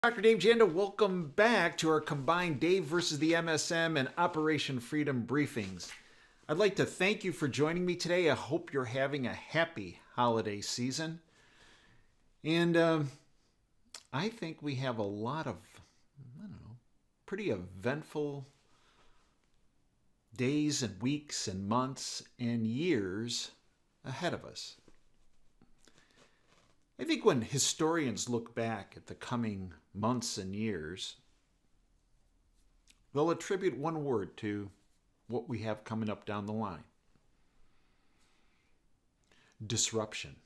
Dr. Dave Janda, welcome back to our combined Dave versus the MSM and Operation Freedom briefings. I'd like to thank you for joining me today. I hope you're having a happy holiday season. And I think we have a lot of, pretty eventful days and weeks and months and years ahead of us. I think when historians look back at the coming months and years, they'll attribute one word to what we have coming up down the line. Disruption.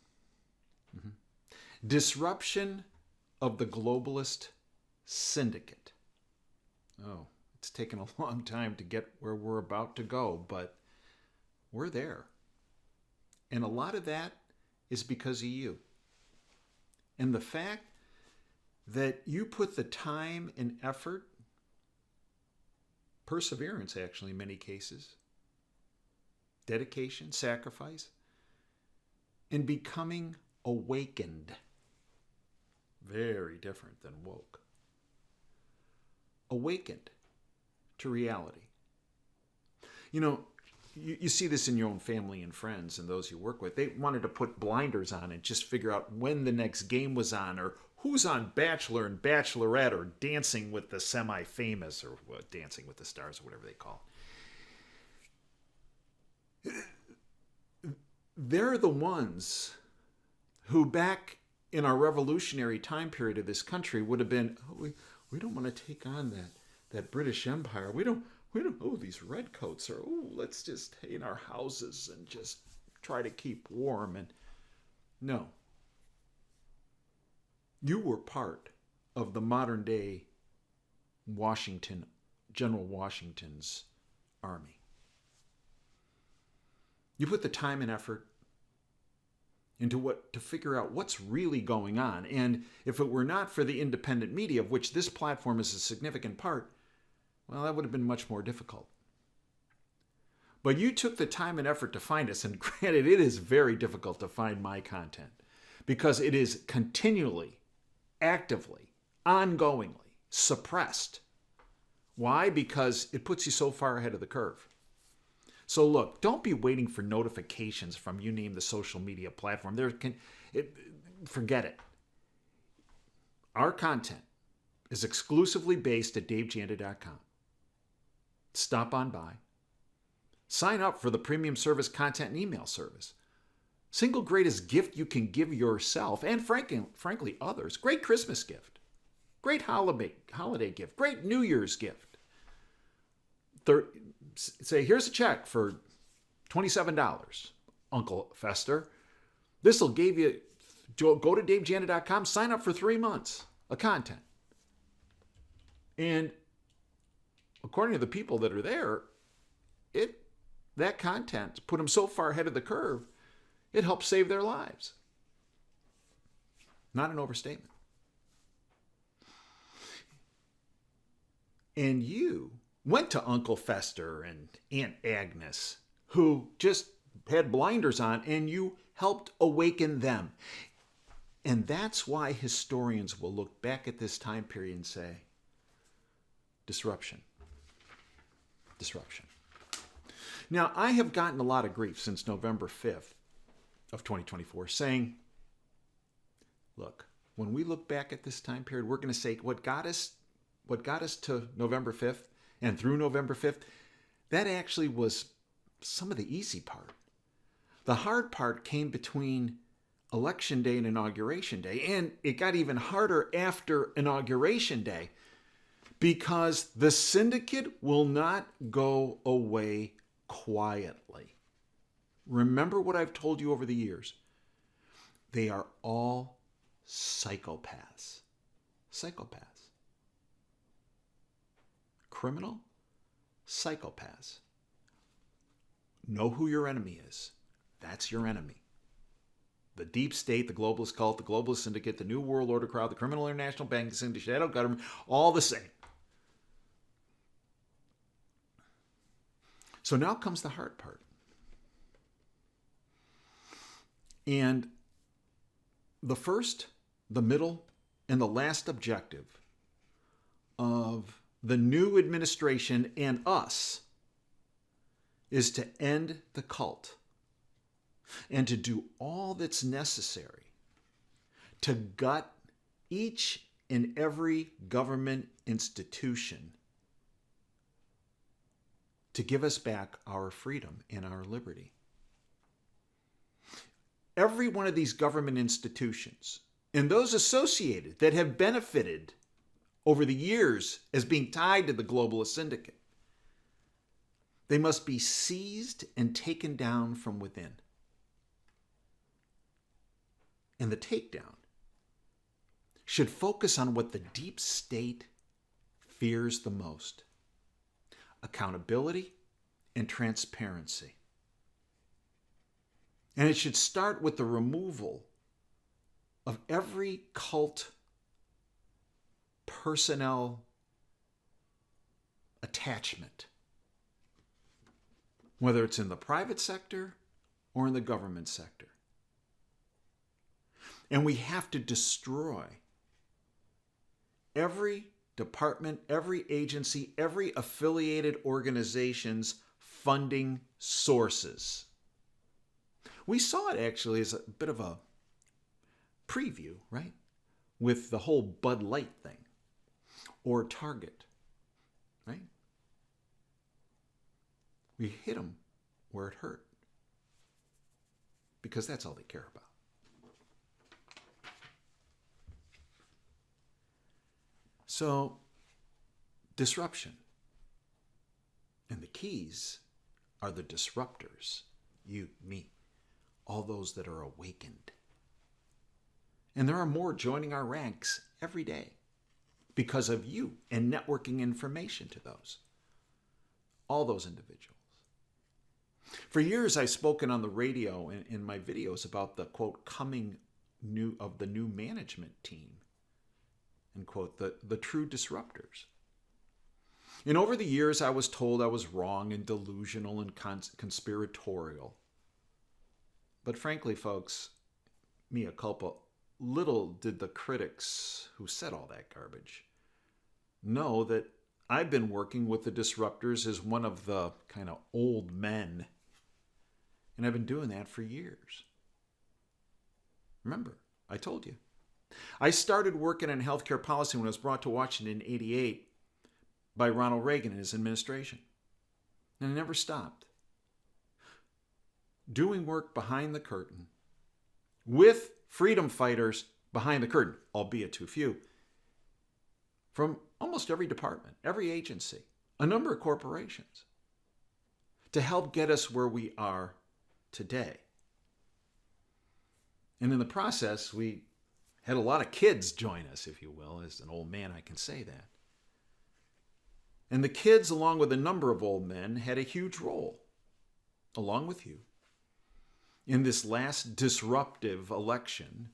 Disruption of the globalist syndicate. Oh, it's taken a long time to get where we're about to go, but we're there. And a lot of that is because of you. And the fact that you put the time and effort, perseverance actually in many cases, dedication, sacrifice, in becoming awakened. Very different than woke. Awakened to reality. You see this in your own family and friends and those you work with. They wanted to put blinders on and just figure out when the next game was on, or who's on Bachelor and Bachelorette, or Dancing with the Semi-Famous, or Dancing with the Stars, or whatever they call it. They're the ones who, back in our revolutionary time period of this country, would have been, we don't want to take on that British Empire. We don't, these redcoats are, let's just stay in our houses and just try to keep warm. And no. You were part of the modern day General Washington's army. You put the time and effort into to figure out what's really going on. And if it were not for the independent media, of which this platform is a significant part, well, that would have been much more difficult. But you took the time and effort to find us, and granted, it is very difficult to find my content because it is continually, actively, ongoingly suppressed. Why? Because it puts you so far ahead of the curve. So look, don't be waiting for notifications from you name the social media platform. Forget it. Our content is exclusively based at davejanda.com. Stop on by. Sign up for the premium service content and email service. Single greatest gift you can give yourself and frankly others. Great Christmas gift. Great holiday gift. Great New Year's gift. Say, here's a check for $27, Uncle Fester. This will give you, go to davejanda.com, sign up for 3 months of content. And according to the people that are there, that content put them so far ahead of the curve, it helped save their lives. Not an overstatement. And you went to Uncle Fester and Aunt Agnes, who just had blinders on, and you helped awaken them. And that's why historians will look back at this time period and say, disruption. Disruption. Now, I have gotten a lot of grief since November 5th of 2024 saying, look, when we look back at this time period, we're going to say what got us to November 5th and through November 5th, that actually was some of the easy part. The hard part came between Election Day and Inauguration Day, and it got even harder after Inauguration Day because the syndicate will not go away quietly. Remember what I've told you over the years. They are all psychopaths. Psychopaths. Criminal psychopaths. Know who your enemy is. That's your enemy. The deep state, the globalist cult, the globalist syndicate, the New World Order crowd, the criminal international banking syndicate, shadow government, all the same. So now comes the hard part. And the first, the middle, and the last objective of the new administration and us is to end the cult and to do all that's necessary to gut each and every government institution to give us back our freedom and our liberty. Every one of these government institutions and those associated that have benefited over the years as being tied to the globalist syndicate, they must be seized and taken down from within. And the takedown should focus on what the deep state fears the most: accountability and transparency. And it should start with the removal of every cult personnel attachment, whether it's in the private sector or in the government sector. And we have to destroy every department, every agency, every affiliated organization's funding sources. We saw it actually as a bit of a preview, right? With the whole Bud Light thing or Target, right? We hit them where it hurt because that's all they care about. So, disruption. And the keys are the disruptors. You, me, all those that are awakened. And there are more joining our ranks every day because of you and networking information to those. All those individuals. For years, I've spoken on the radio and in my videos about the, quote, coming of the new management team. And quote, the true disruptors. And over the years, I was told I was wrong and delusional and conspiratorial. But frankly, folks, mea culpa, little did the critics who said all that garbage know that I've been working with the disruptors as one of the kind of old men. And I've been doing that for years. Remember, I told you. I started working in healthcare policy when I was brought to Washington in '88 by Ronald Reagan and his administration. And I never stopped. Doing work behind the curtain with freedom fighters behind the curtain, albeit too few, from almost every department, every agency, a number of corporations, to help get us where we are today. And in the process, we had a lot of kids join us, if you will. As an old man, I can say that. And the kids, along with a number of old men, had a huge role, along with you, in this last disruptive election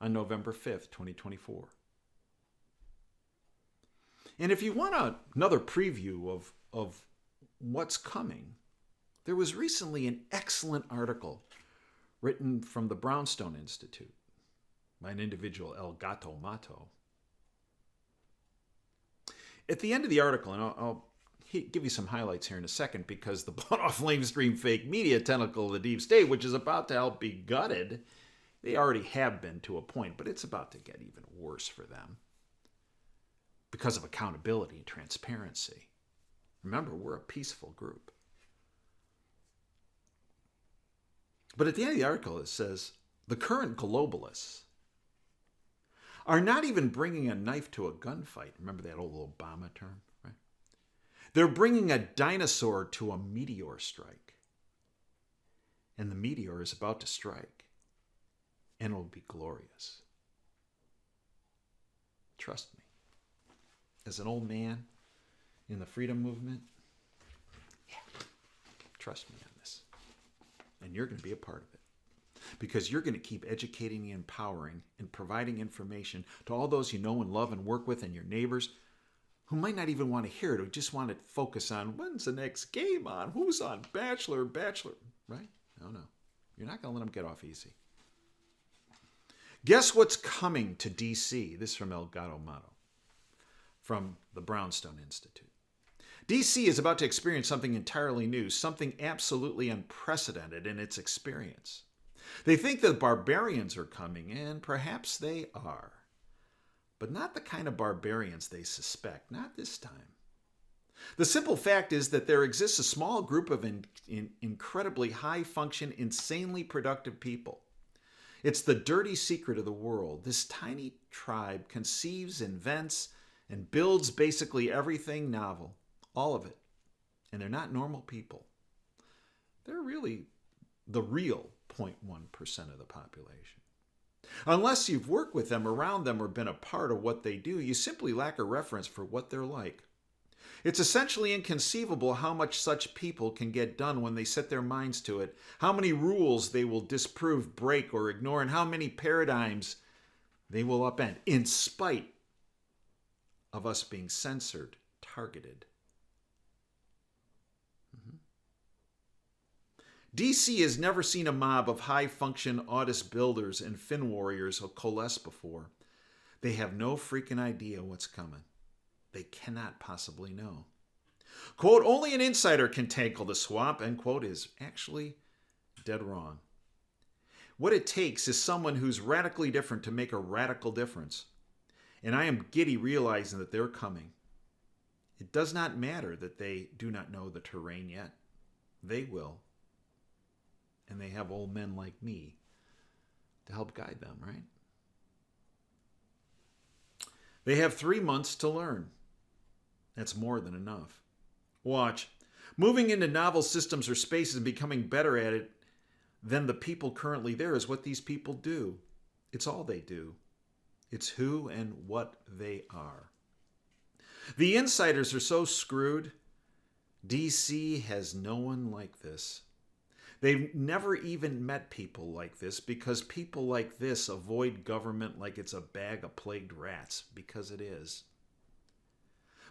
on November 5th, 2024. And if you want another preview of what's coming, there was recently an excellent article written from the Brownstone Institute by an individual, El Gato Mato. At the end of the article, and I'll give you some highlights here in a second, because the blown-off lamestream fake media tentacle of the deep state, which is about to help be gutted, they already have been to a point, but it's about to get even worse for them because of accountability and transparency. Remember, we're a peaceful group. But at the end of the article, it says, the current globalists are not even bringing a knife to a gunfight. Remember that old Obama term, right? They're bringing a dinosaur to a meteor strike. And the meteor is about to strike. And it will be glorious. Trust me. As an old man in the freedom movement, yeah, trust me on this. And you're going to be a part of it. Because you're going to keep educating and empowering and providing information to all those you know and love and work with and your neighbors who might not even want to hear it, who just want to focus on when's the next game on, who's on Bachelor, right? No. You're not going to let them get off easy. Guess what's coming to D.C.? This is from El Gato Mato. from the Brownstone Institute. DC is about to experience something entirely new, something absolutely unprecedented in its experience. They think the barbarians are coming, and perhaps they are. But not the kind of barbarians they suspect, not this time. The simple fact is that there exists a small group of incredibly high-function, insanely productive people. It's the dirty secret of the world. This tiny tribe conceives, invents, and builds basically everything novel. All of it. And they're not normal people. They're really the real 0.1% of the population. Unless you've worked with them, around them, or been a part of what they do, you simply lack a reference for what they're like. It's essentially inconceivable how much such people can get done when they set their minds to it, how many rules they will disprove, break, or ignore, and how many paradigms they will upend, in spite of us being censored, targeted. DC has never seen a mob of high-function autist builders and fin warriors coalesce before. They have no freaking idea what's coming. They cannot possibly know. Quote, only an insider can tackle the swamp, end quote, is actually dead wrong. What it takes is someone who's radically different to make a radical difference. And I am giddy realizing that they're coming. It does not matter that they do not know the terrain yet. They will. And they have old men like me to help guide them, right? They have 3 months to learn. That's more than enough. Watch. Moving into novel systems or spaces and becoming better at it than the people currently there is what these people do. It's all they do. It's who and what they are. The insiders are so screwed. DC has no one like this. They've never even met people like this because people like this avoid government like it's a bag of plagued rats, because it is.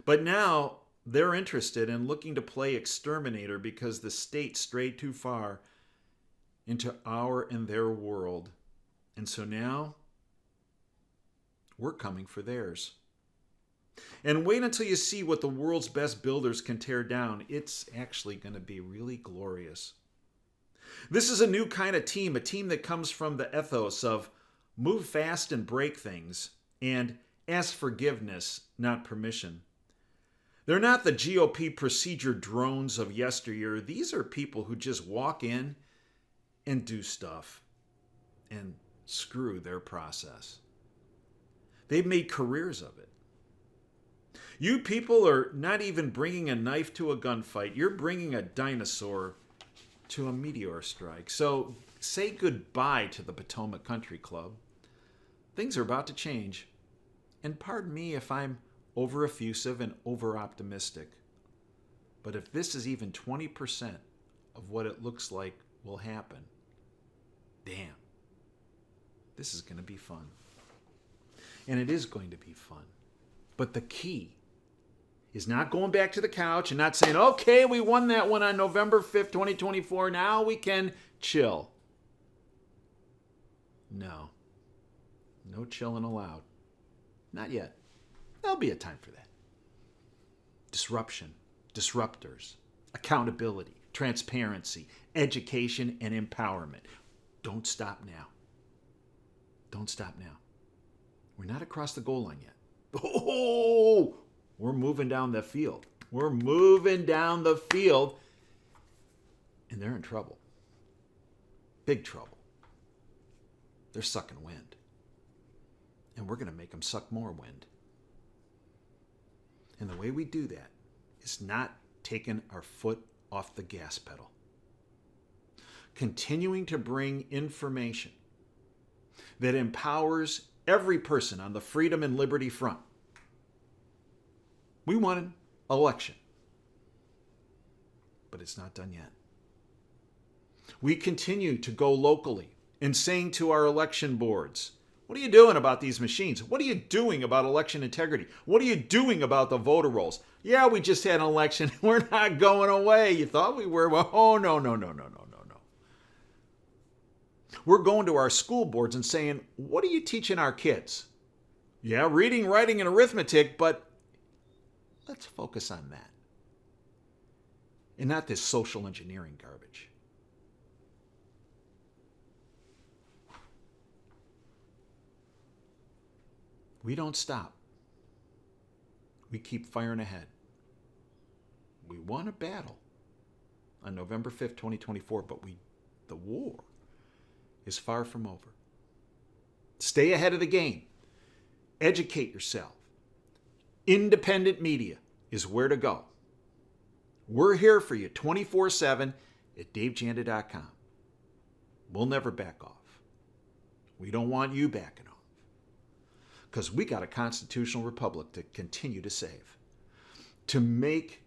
But now they're interested in looking to play exterminator because the state strayed too far into our and their world. And so now we're coming for theirs. And wait until you see what the world's best builders can tear down. It's actually going to be really glorious. This is a new kind of team, a team that comes from the ethos of move fast and break things, and ask forgiveness, not permission. They're not the GOP procedure drones of yesteryear. These are people who just walk in and do stuff and screw their process. They've made careers of it. You people are not even bringing a knife to a gunfight. You're bringing a dinosaur to a meteor strike. So say goodbye to the Potomac Country Club. Things are about to change. And pardon me if I'm over effusive and over optimistic. But if this is even 20% of what it looks like will happen, damn, this is going to be fun. And it is going to be fun. But the key is not going back to the couch and not saying, okay, we won that one on November 5th, 2024. Now we can chill. No. No chilling allowed. Not yet. There'll be a time for that. Disruption, disruptors, accountability, transparency, education, and empowerment. Don't stop now. Don't stop now. We're not across the goal line yet. Oh! We're moving down the field. We're moving down the field. And they're in trouble. Big trouble. They're sucking wind. And we're going to make them suck more wind. And the way we do that is not taking our foot off the gas pedal. Continuing to bring information that empowers every person on the freedom and liberty front. We won an election, but it's not done yet. We continue to go locally and saying to our election boards, what are you doing about these machines? What are you doing about election integrity? What are you doing about the voter rolls? Yeah, we just had an election. We're not going away. You thought we were? Well, oh, no. We're going to our school boards and saying, what are you teaching our kids? Yeah, reading, writing, and arithmetic, but Let's focus on that. And not this social engineering garbage. We don't stop. We keep firing ahead. We won a battle on November 5th, 2024, but the war is far from over. Stay ahead of the game. Educate yourself. Independent media is where to go. We're here for you 24/7 at davejanda.com. We'll never back off. We don't want you backing off. Because we got a constitutional republic to continue to save. To make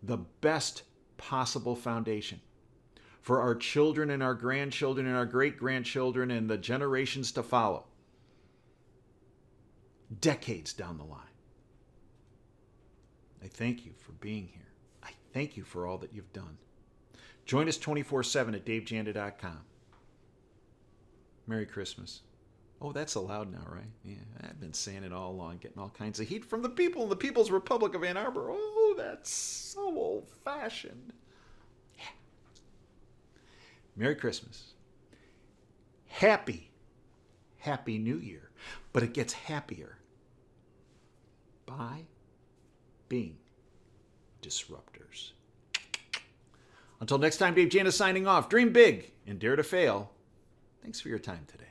the best possible foundation for our children and our grandchildren and our great-grandchildren and the generations to follow. Decades down the line. I thank you for being here. I thank you for all that you've done. Join us 24/7 at davejanda.com. Merry Christmas. Oh, that's allowed now, right? Yeah, I've been saying it all along, getting all kinds of heat from the people in the People's Republic of Ann Arbor. Oh, that's so old-fashioned. Yeah. Merry Christmas. Happy New Year. But it gets happier by being disruptors. Until next time, Dave Janda signing off. Dream big and dare to fail. Thanks for your time today.